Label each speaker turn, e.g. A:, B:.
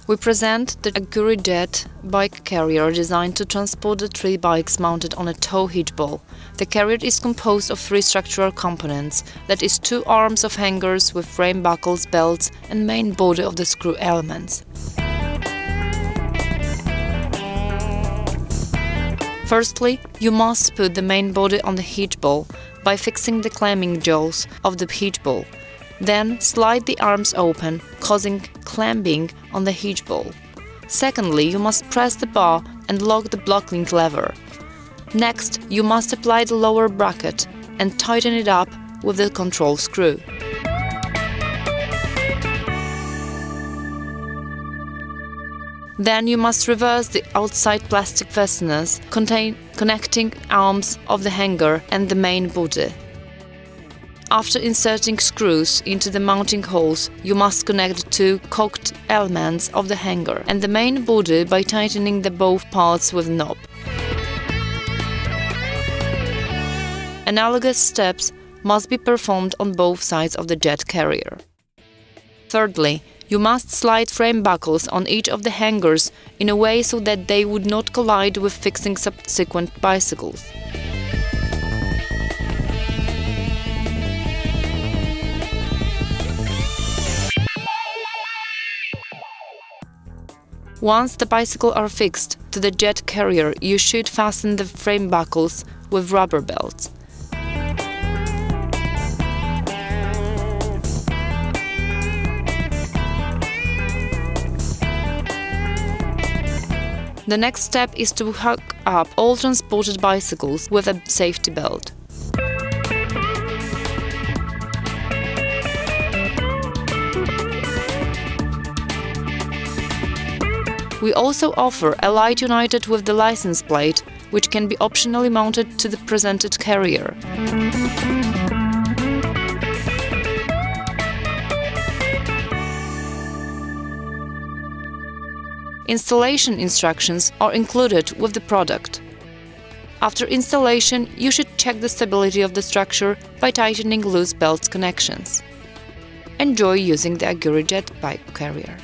A: We present the Aguri Jet bike carrier designed to transport the 3 bikes mounted on a tow hitch ball. The carrier is composed of 3 structural components, that is 2 arms of hangers with frame buckles, belts and main body of the screw elements. Firstly, you must put the main body on the hitch ball by fixing the clamping jaws of the hitch ball. Then slide the arms open, causing clamping on the hitch ball. Secondly, you must press the bar and lock the blocking lever. Next, you must apply the lower bracket and tighten it up with the control screw. Then you must reverse the outside plastic fasteners connecting arms of the hanger and the main body. After inserting screws into the mounting holes, you must connect the 2 cocked elements of the hanger and the main body by tightening the both parts with a knob. Analogous steps must be performed on both sides of the jet carrier. Thirdly, you must slide frame buckles on each of the hangers in a way so that they would not collide with fixing subsequent bicycles. Once the bicycles are fixed to the jet carrier, you should fasten the frame buckles with rubber belts. The next step is to hook up all transported bicycles with a safety belt. We also offer a light united with the license plate, which can be optionally mounted to the presented carrier. Installation instructions are included with the product. After installation, you should check the stability of the structure by tightening loose belt connections. Enjoy using the Aguri Jet bike carrier.